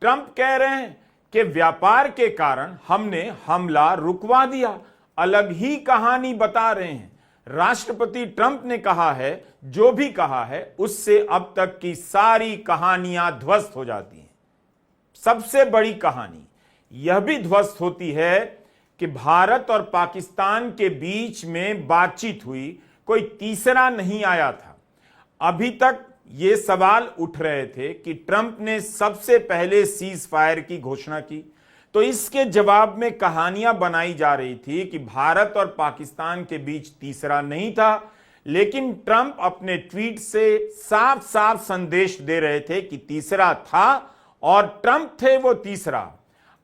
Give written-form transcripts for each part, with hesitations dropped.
Trump कह रहे हैं कि व्यापार के कारण हमने हमला रुकवा दिया। अलग ही कहानी बता रहे हैं। राष्ट्रपति ट्रंप ने कहा है, जो भी कहा है उससे अब तक की सारी कहानियां ध्वस्त हो जाती हैं। सबसे बड़ी कहानी यह भी ध्वस्त होती है कि भारत और पाकिस्तान के बीच में बातचीत हुई, कोई तीसरा नहीं आया था। अभी तक ये सवाल उठ रहे थे कि ट्रंप ने सबसे पहले सीज फायर की घोषणा की, तो इसके जवाब में कहानियां बनाई जा रही थी कि भारत और पाकिस्तान के बीच तीसरा नहीं था। लेकिन ट्रंप अपने ट्वीट से साफ साफ संदेश दे रहे थे कि तीसरा था और ट्रंप थे वो तीसरा।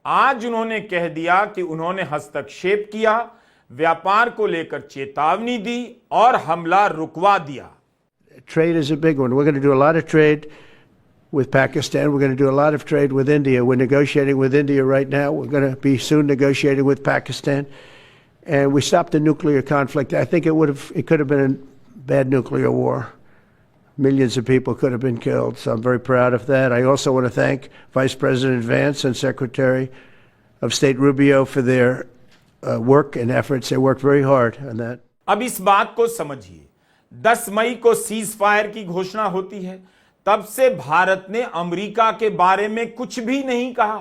आज उन्होंने कह दिया कि उन्होंने हस्तक्षेप किया, व्यापार को लेकर चेतावनी दी और हमला रुकवा दिया। Trade is a big one. We're going to do a lot of trade with Pakistan. We're going to do a lot of trade with India. We're negotiating with India right now. We're going to be soon negotiating with Pakistan. And we stopped the nuclear conflict. I think it could have been a bad nuclear war. Millions of people could have been killed. So I'm very proud of that. I also want to thank Vice President Vance and Secretary of State Rubio for their work and efforts. They worked very hard on that. अब इस बात को समझिए, 10 मई को cease fire की घोषणा होती है, तब से भारत ने अमेरिका के बारे में कुछ भी नहीं कहा।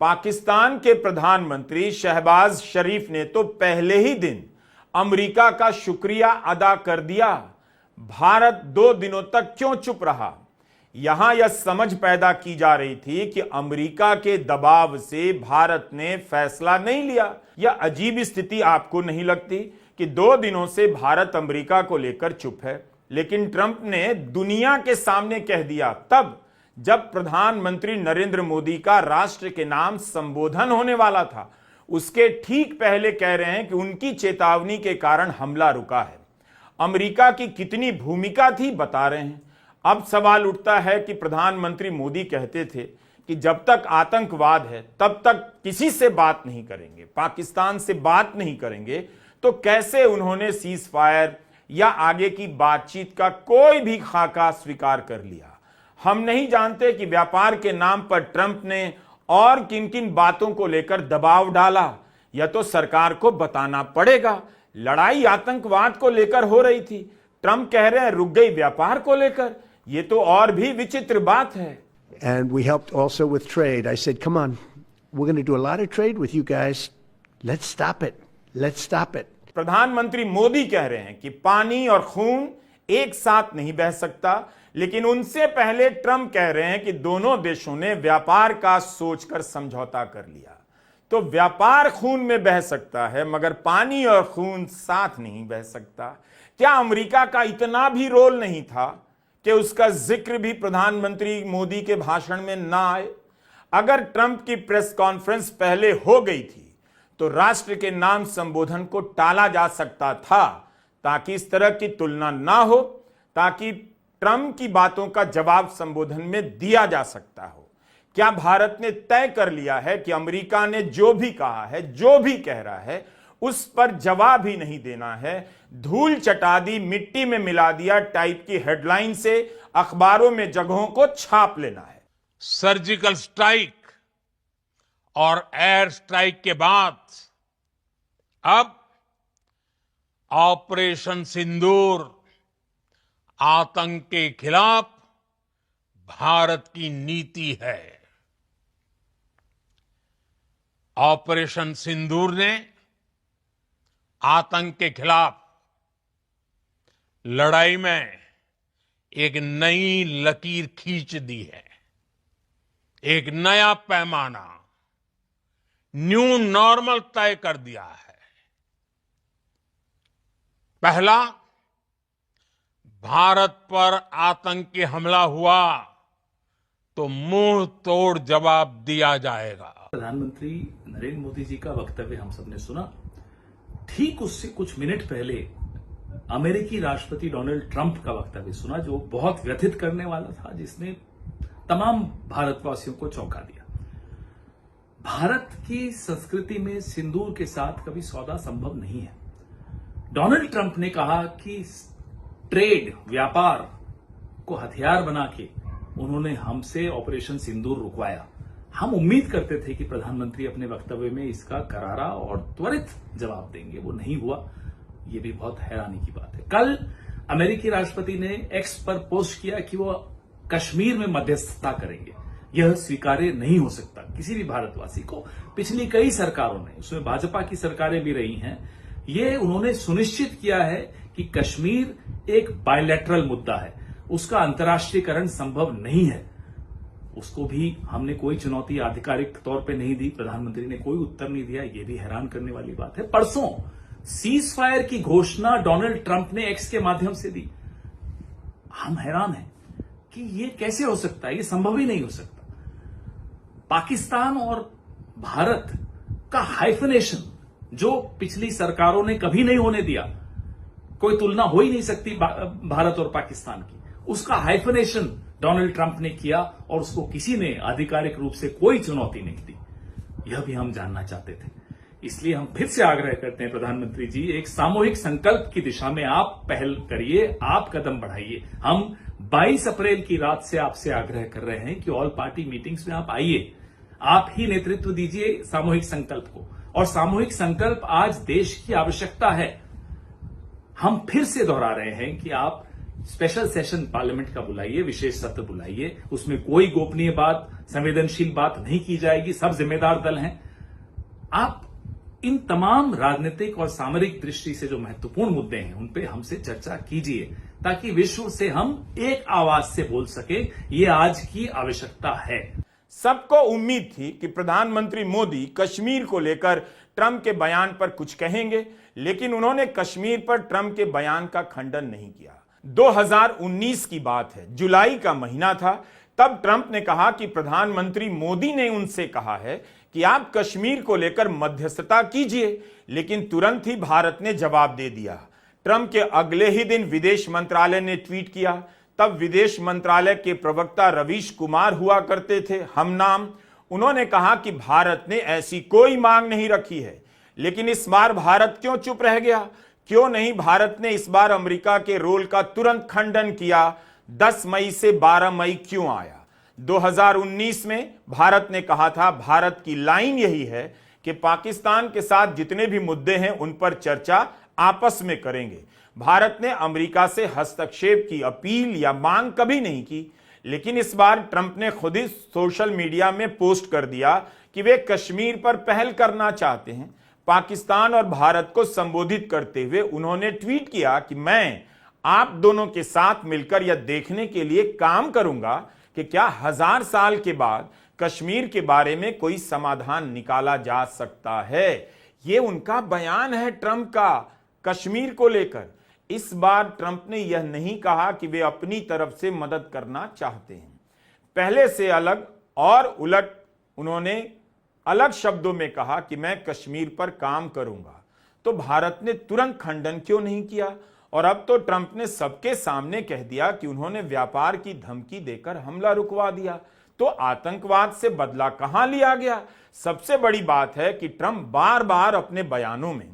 पाकिस्तान के प्रधानमंत्री शहबाज शरीफ ने तो पहले ही दिन अमेरिका का शुक्रिया अदा कर दिया। भारत 2 दिनों तक क्यों चुप रहा? यहां यह समझ पैदा की जा रही थी कि अमेरिका के दबाव से भारत ने फैसला नहीं लिया। यह अजीब स्थिति आपको नहीं लगती कि 2 दिनों से भारत अमेरिका को लेकर चुप है? लेकिन ट्रंप ने दुनिया के सामने कह दिया तब जब प्रधानमंत्री नरेंद्र मोदी का राष्ट्र के नाम संबोधन होने वाला था। उसके ठीक पहले कह रहे हैं कि उनकी चेतावनी के कारण हमला रुका है। अमेरिका की कितनी भूमिका थी बता रहे हैं। अब सवाल उठता है कि प्रधानमंत्री मोदी कहते थे कि जब तक आतंकवाद है तब तक किसी से बात नहीं करेंगे, पाकिस्तान से बात नहीं करेंगे, तो कैसे उन्होंने सीज फायर या आगे की बातचीत का कोई भी खाका स्वीकार कर लिया? हम नहीं जानते कि व्यापार के नाम पर ट्रंप ने और किन किन बातों को लेकर दबाव डाला। यह तो सरकार को बताना पड़ेगा। लड़ाई आतंकवाद को लेकर हो रही थी, ट्रंप कह रहे हैं रुक गई व्यापार को लेकर। यह तो और भी विचित्र बात है। And we helped also with trade. I said, come on, we're going to do a lot of trade with you guys. Let's stop it. Let's stop it. प्रधानमंत्री मोदी कह रहे हैं कि पानी और खून एक साथ नहीं बह सकता, लेकिन उनसे पहले ट्रंप कह रहे हैं कि दोनों देशों ने व्यापार का सोचकर समझौता कर लिया। तो व्यापार खून में बह सकता है, मगर पानी और खून साथ नहीं बह सकता। क्या अमेरिका का इतना भी रोल नहीं था कि उसका जिक्र भी प्रधानमंत्री मोदी के भाषण में ना आए? अगर ट्रंप की प्रेस कॉन्फ्रेंस पहले हो गई थी तो राष्ट्र के नाम संबोधन को टाला जा सकता था, ताकि इस तरह की तुलना ना हो, ताकि ट्रंप की बातों का जवाब संबोधन में दिया जा सकता हो। क्या भारत ने तय कर लिया है कि अमेरिका ने जो भी कहा है, जो भी कह रहा है, उस पर जवाब ही नहीं देना है? धूल चटा दी, मिट्टी में मिला दिया टाइप की हेडलाइन से अखबारों में जगहों को छाप लेना है। सर्जिकल स्ट्राइक और एयर स्ट्राइक के बाद अब ऑपरेशन सिंदूर, आतंक के खिलाफ भारत की नीति है। ऑपरेशन सिंदूर ने आतंक के खिलाफ लड़ाई में एक नई लकीर खींच दी है, एक नया पैमाना, न्यू नॉर्मल तय कर दिया है। पहला, भारत पर आतंकी हमला हुआ तो मुंह तोड़ जवाब दिया जाएगा। प्रधानमंत्री नरेंद्र मोदी जी का वक्तव्य हम सबने सुना। ठीक उससे कुछ मिनट पहले अमेरिकी राष्ट्रपति डोनाल्ड ट्रंप का वक्तव्य सुना, जो बहुत व्यथित करने वाला था, जिसने तमाम भारतवासियों को चौंका दिया। भारत की संस्कृति में सिंदूर के साथ कभी सौदा संभव नहीं है। डोनाल्ड ट्रंप ने कहा कि ट्रेड, व्यापार को हथियार बना के उन्होंने हमसे ऑपरेशन सिंदूर रुकवाया। हम उम्मीद करते थे कि प्रधानमंत्री अपने वक्तव्य में इसका करारा और त्वरित जवाब देंगे, वो नहीं हुआ। ये भी बहुत हैरानी की बात है। कल अमेरिकी राष्ट्रपति ने एक्स पर पोस्ट किया कि वो कश्मीर में मध्यस्थता करेंगे। यह स्वीकार्य नहीं हो सकता किसी भी भारतवासी को। पिछली कई सरकारों ने, उसमें भाजपा की सरकारें भी रही हैं, ये उन्होंने सुनिश्चित किया है कि कश्मीर एक बायलैटरल मुद्दा है, उसका अंतर्राष्ट्रीयकरण संभव नहीं है। उसको भी हमने कोई चुनौती आधिकारिक तौर पे नहीं दी, प्रधानमंत्री ने कोई उत्तर नहीं दिया। ये भी हैरान करने वाली बात है। परसों सीज फायर की घोषणा डोनाल्ड ट्रंप ने एक्स के माध्यम से दी। हम हैरान हैं कि ये कैसे हो सकता है, ये संभव ही नहीं हो सकता। पाकिस्तान और भारत का हाइफनेशन, जो पिछली सरकारों ने कभी नहीं होने दिया, कोई तुलना हो ही नहीं सकती भारत और पाकिस्तान की, उसका हाइफनेशन डोनाल्ड ट्रंप ने किया और उसको किसी ने आधिकारिक रूप से कोई चुनौती नहीं दी। यह भी हम जानना चाहते थे। इसलिए हम फिर से आग्रह करते हैं प्रधानमंत्री जी, एक सामूहिक संकल्प की दिशा में आप पहल करिए, आप कदम बढ़ाइए। हम 22 अप्रैल की रात से आपसे आग्रह कर रहे हैं कि ऑल पार्टी मीटिंग्स में आप आइए, आप ही नेतृत्व दीजिए सामूहिक संकल्प को। और सामूहिक संकल्प आज देश की आवश्यकता है। हम फिर से दोहरा रहे हैं कि आप स्पेशल सेशन पार्लियामेंट का बुलाइए, विशेष सत्र बुलाइए, उसमें कोई गोपनीय बात, संवेदनशील बात नहीं की जाएगी, सब जिम्मेदार दल हैं। आप इन तमाम राजनीतिक और सामरिक दृष्टि से जो महत्वपूर्ण मुद्दे हैं उन पे हमसे चर्चा कीजिए, ताकि विश्व से हम एक आवाज से बोल सके। ये आज की आवश्यकता है। सबको उम्मीद थी कि प्रधानमंत्री मोदी कश्मीर को लेकर ट्रंप के बयान पर कुछ कहेंगे, लेकिन उन्होंने कश्मीर पर ट्रंप के बयान का खंडन नहीं किया। 2019 की बात है, जुलाई का महीना था, तब ट्रंप ने कहा कि प्रधानमंत्री मोदी ने उनसे कहा है कि आप कश्मीर को लेकर मध्यस्थता कीजिए, लेकिन तुरंत ही भारत ने जवाब दे दिया। ट्रंप के अगले ही दिन विदेश मंत्रालय ने ट्वीट किया। तब विदेश मंत्रालय के प्रवक्ता रवीश कुमार हुआ करते थे, हमनाम। उन्होंने कहा कि भारत ने ऐसी कोई मांग नहीं रखी है। लेकिन इस बार भारत क्यों चुप रह गया? क्यों नहीं भारत ने इस बार अमेरिका के रोल का तुरंत खंडन किया? 10 मई से 12 मई क्यों आया? 2019 में भारत ने कहा था, भारत की लाइन यही है कि पाकिस्तान के साथ जितने भी मुद्दे हैं उन पर चर्चा आपस में करेंगे। भारत ने अमेरिका से हस्तक्षेप की अपील या मांग कभी नहीं की। लेकिन इस बार ट्रंप ने खुद ही सोशल मीडिया में पोस्ट कर दिया कि वे कश्मीर पर पहल करना चाहते हैं। पाकिस्तान और भारत को संबोधित करते हुए उन्होंने ट्वीट किया कि मैं आप दोनों के साथ मिलकर यह देखने के लिए काम करूंगा कि क्या 1000 साल के बाद कश्मीर के बारे में कोई समाधान निकाला जा सकता है। यह उनका बयान है ट्रंप का कश्मीर को लेकर। इस बार ट्रंप ने यह नहीं कहा कि वे अपनी तरफ से मदद करना चाहते हैं। पहले से अलग और उलट उन्होंने अलग शब्दों में कहा कि मैं कश्मीर पर काम करूंगा। तो भारत ने तुरंत खंडन क्यों नहीं किया? और अब तो ट्रंप ने सबके सामने कह दिया कि उन्होंने व्यापार की धमकी देकर हमला रुकवा दिया। तो आतंकवाद से बदला कहां लिया गया? सबसे बड़ी बात है कि ट्रंप बार बार अपने बयानों में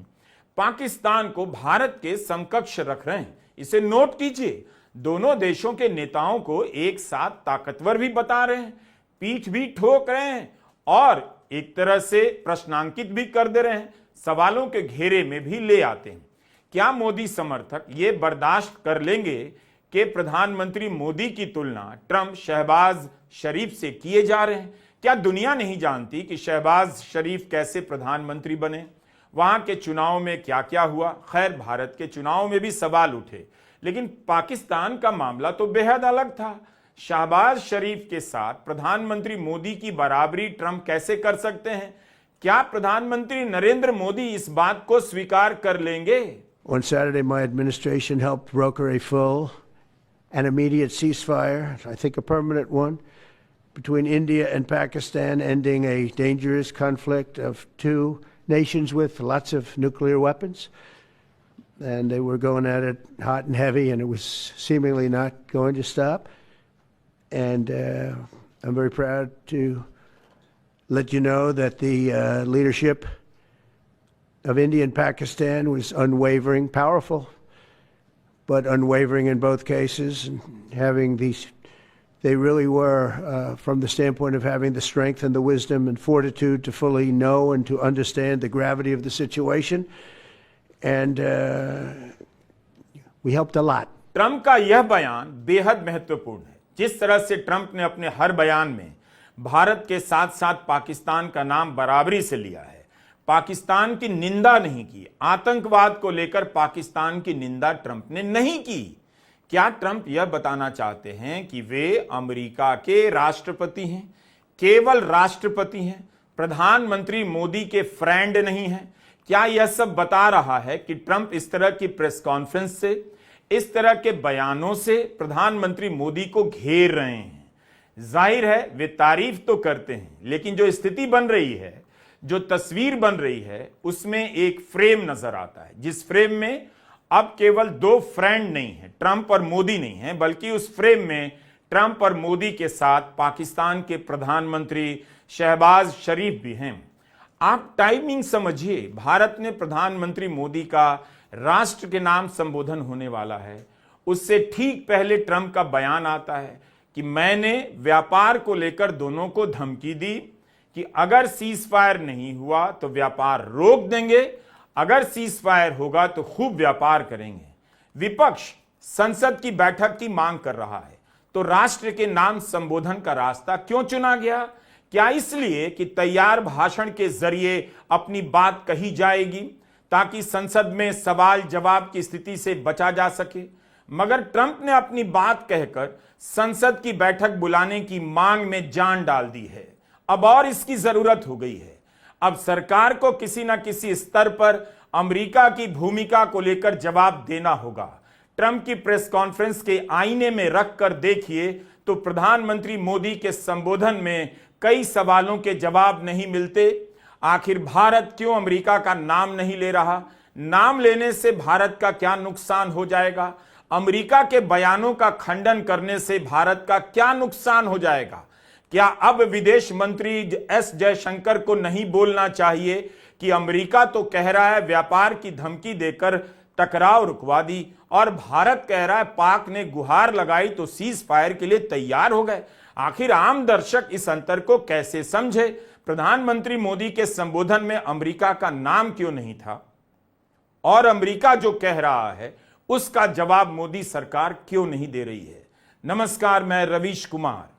पाकिस्तान को भारत के समकक्ष रख रहे हैं। इसे नोट कीजिए। दोनों देशों के नेताओं को एक साथ ताकतवर भी बता रहे हैं, पीठ भी ठोक रहे हैं और एक तरह से प्रश्नांकित भी कर दे रहे हैं, सवालों के घेरे में भी ले आते हैं। क्या मोदी समर्थक ये बर्दाश्त कर लेंगे कि प्रधानमंत्री मोदी की तुलना ट्रंप शहबाज शरीफ से किए जा रहे हैं? क्या दुनिया नहीं जानती कि शहबाज शरीफ कैसे प्रधानमंत्री बने? वहां के चुनाव में क्या क्या हुआ? खैर, भारत के चुनाव में भी सवाल उठे, लेकिन पाकिस्तान का मामला तो बेहद अलग था। शहबाज शरीफ के साथ प्रधानमंत्री मोदी की बराबरी ट्रंप कैसे कर सकते हैं? क्या प्रधानमंत्री नरेंद्र मोदी इस बात को स्वीकार कर लेंगे? On Saturday, my administration helped broker a full and immediate ceasefire, I think a permanent one, between India and Pakistan, ending a dangerous conflict of two nations with lots of nuclear weapons. And they were going at it hot and heavy, and it was seemingly not going to stop. And I'm very proud to let you know that the leadership of India and Pakistan was unwavering, powerful, but unwavering in both cases, and having these They really were, from the standpoint of having the strength and the wisdom and fortitude to fully know and to understand the gravity of the situation. And we helped a lot. Trump का यह बयान बेहद महत्वपूर्ण है। जिस तरह से Trump ने अपने हर बयान में भारत के साथ साथ पाकिस्तान का नाम बराबरी से लिया है, पाकिस्तान की निंदा नहीं की, आतंकवाद को लेकर पाकिस्तान की निंदा ट्रंप ने नहीं की। क्या ट्रंप यह बताना चाहते हैं कि वे अमेरिका के राष्ट्रपति हैं, केवल राष्ट्रपति हैं, प्रधानमंत्री मोदी के फ्रेंड नहीं हैं? क्या यह सब बता रहा है कि ट्रंप इस तरह की प्रेस कॉन्फ्रेंस से, इस तरह के बयानों से प्रधानमंत्री मोदी को घेर रहे हैं? जाहिर है वे तारीफ तो करते हैं, लेकिन जो स्थिति बन रही है, जो तस्वीर बन रही है, उसमें एक फ्रेम नजर आता है, जिस फ्रेम में अब केवल दो फ्रेंड नहीं है, ट्रंप और मोदी नहीं है, बल्कि उस फ्रेम में ट्रंप और मोदी के साथ पाकिस्तान के प्रधानमंत्री शहबाज शरीफ भी हैं। आप टाइमिंग समझिए, भारत में प्रधानमंत्री मोदी का राष्ट्र के नाम संबोधन होने वाला है, उससे ठीक पहले ट्रंप का बयान आता है कि मैंने व्यापार को लेकर दोनों को धमकी दी कि अगर सीज फायर नहीं हुआ तो व्यापार रोक देंगे, अगर सीज फायर होगा तो खूब व्यापार करेंगे। विपक्ष संसद की बैठक की मांग कर रहा है, तो राष्ट्र के नाम संबोधन का रास्ता क्यों चुना गया? क्या इसलिए कि तैयार भाषण के जरिए अपनी बात कही जाएगी ताकि संसद में सवाल जवाब की स्थिति से बचा जा सके? मगर ट्रंप ने अपनी बात कहकर संसद की बैठक बुलाने की मांग में जान डाल दी है। अब और इसकी जरूरत हो गई है। अब सरकार को किसी न किसी स्तर पर अमेरिका की भूमिका को लेकर जवाब देना होगा। ट्रंप की प्रेस कॉन्फ्रेंस के आईने में रखकर देखिए तो प्रधानमंत्री मोदी के संबोधन में कई सवालों के जवाब नहीं मिलते। आखिर भारत क्यों अमेरिका का नाम नहीं ले रहा? नाम लेने से भारत का क्या नुकसान हो जाएगा? अमेरिका के बयानों का खंडन करने से भारत का क्या नुकसान हो जाएगा? क्या अब विदेश मंत्री एस जयशंकर को नहीं बोलना चाहिए कि अमेरिका तो कह रहा है व्यापार की धमकी देकर टकराव रुकवा दी, और भारत कह रहा है पाक ने गुहार लगाई तो सीज फायर के लिए तैयार हो गए? आखिर आम दर्शक इस अंतर को कैसे समझे? प्रधानमंत्री मोदी के संबोधन में अमेरिका का नाम क्यों नहीं था? और अमेरिका जो कह रहा है उसका जवाब मोदी सरकार क्यों नहीं दे रही है? नमस्कार, मैं रवीश कुमार।